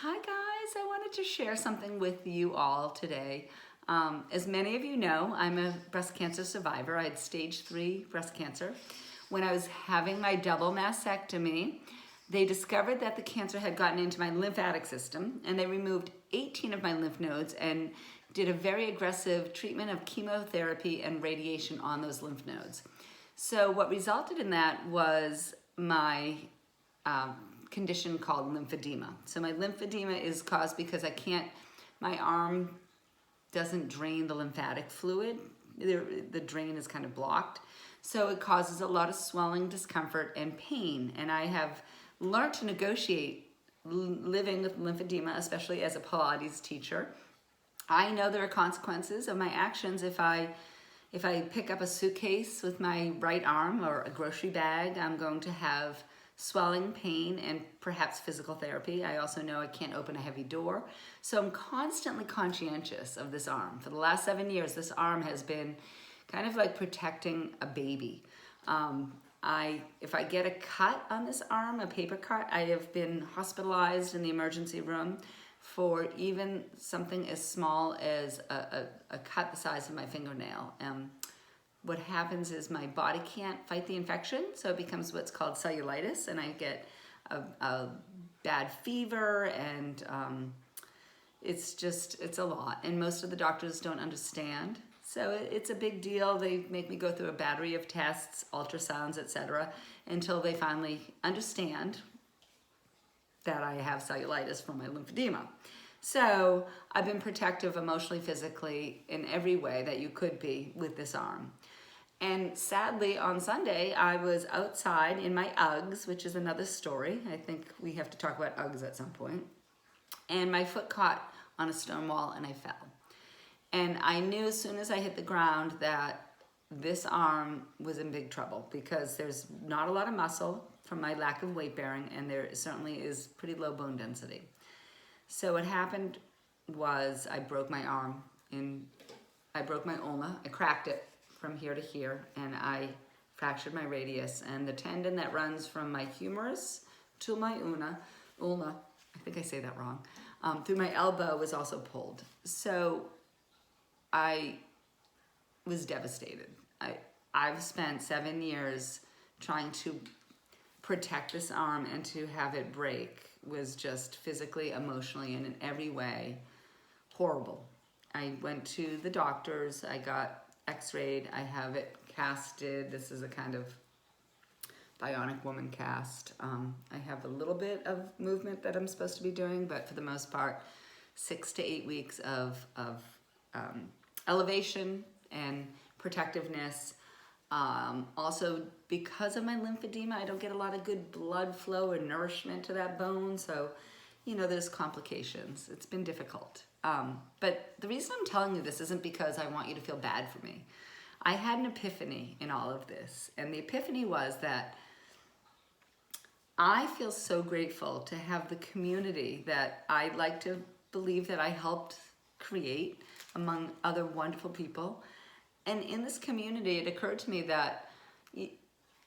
Hi guys, I wanted to share something with you all today. As many of you know, I'm a breast cancer survivor. I had stage 3 breast cancer. When I was having my double mastectomy, they discovered that the cancer had gotten into my lymphatic system, and they removed 18 of my lymph nodes and did a very aggressive treatment of chemotherapy and radiation on those lymph nodes. So what resulted in that was my condition called lymphedema. So my lymphedema is caused because my arm doesn't drain the lymphatic fluid. The drain is kind of blocked. So it causes a lot of swelling, discomfort, and pain. And I have learned to negotiate living with lymphedema, especially as a Pilates teacher. I know there are consequences of my actions if I pick up a suitcase with my right arm or a grocery bag. I'm going to have swelling, pain, and perhaps physical therapy. I also know I can't open a heavy door. So I'm constantly conscientious of this arm. For the last 7 years, this arm has been kind of like protecting a baby. If I get a cut on this arm, a paper cut, I have been hospitalized in the emergency room for even something as small as a cut the size of my fingernail. What happens is my body can't fight the infection, so it becomes what's called cellulitis, and I get a bad fever, and it's a lot, and most of the doctors don't understand. So it's a big deal. They make me go through a battery of tests, ultrasounds, etc., until they finally understand that I have cellulitis from my lymphedema. So I've been protective emotionally, physically, in every way that you could be with this arm. And sadly, on Sunday, I was outside in my Uggs, which is another story. I think we have to talk about Uggs at some point. And my foot caught on a stone wall and I fell. And I knew as soon as I hit the ground that this arm was in big trouble because there's not a lot of muscle from my lack of weight bearing, and there certainly is pretty low bone density. So what happened was I broke my arm, I broke my ulna, I cracked it from here to here, and I fractured my radius, and the tendon that runs from my humerus to my ulna, I think I say that wrong, through my elbow was also pulled. So I was devastated. I've spent 7 years trying to protect this arm, and to have it break was just physically, emotionally, and in every way horrible. I went to the doctors, I got x-rayed, I have it casted. This is a kind of bionic woman cast. I have a little bit of movement that I'm supposed to be doing, but for the most part, 6 to 8 weeks of elevation and protectiveness. Also, because of my lymphedema, I don't get a lot of good blood flow and nourishment to that bone, so there's complications. It's been difficult. But the reason I'm telling you this isn't because I want you to feel bad for me. I had an epiphany in all of this, and the epiphany was that I feel so grateful to have the community that I like to believe that I helped create among other wonderful people. And in this community, it occurred to me that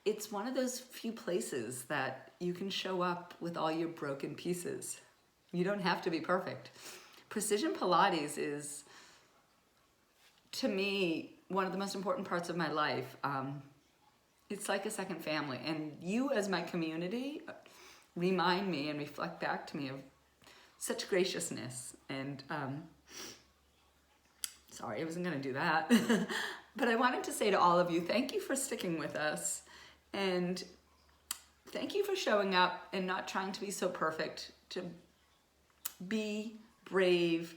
it's one of those few places that you can show up with all your broken pieces. You don't have to be perfect. Precision Pilates is, to me, one of the most important parts of my life. It's like a second family. And you as my community remind me and reflect back to me of such graciousness. And sorry, I wasn't going to do that. But I wanted to say to all of you, thank you for sticking with us. And thank you for showing up and not trying to be so perfect, to be brave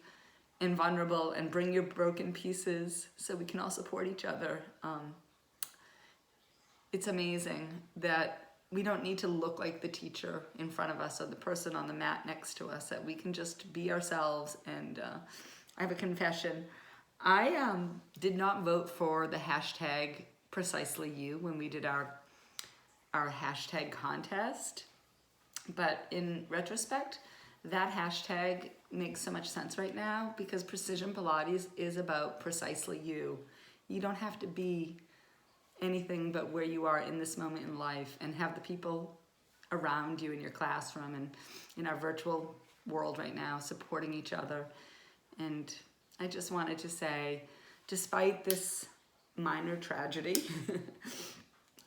and vulnerable and bring your broken pieces so we can all support each other. It's amazing that we don't need to look like the teacher in front of us or the person on the mat next to us, that we can just be ourselves. And I have a confession. I did not vote for the hashtag Precisely You when we did our hashtag contest, but in retrospect, that hashtag makes so much sense right now, because Precision Pilates is about precisely you. You don't have to be anything but where you are in this moment in life, and have the people around you in your classroom and in our virtual world right now, supporting each other. And I just wanted to say, despite this minor tragedy,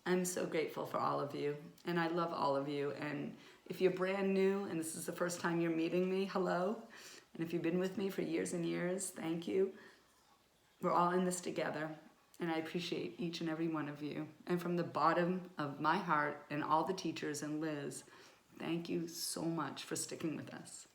I'm so grateful for all of you, and I love all of you. And if you're brand new and this is the first time you're meeting me, hello. And if you've been with me for years and years, thank you. We're all in this together, and I appreciate each and every one of you. And from the bottom of my heart and all the teachers and Liz, thank you so much for sticking with us.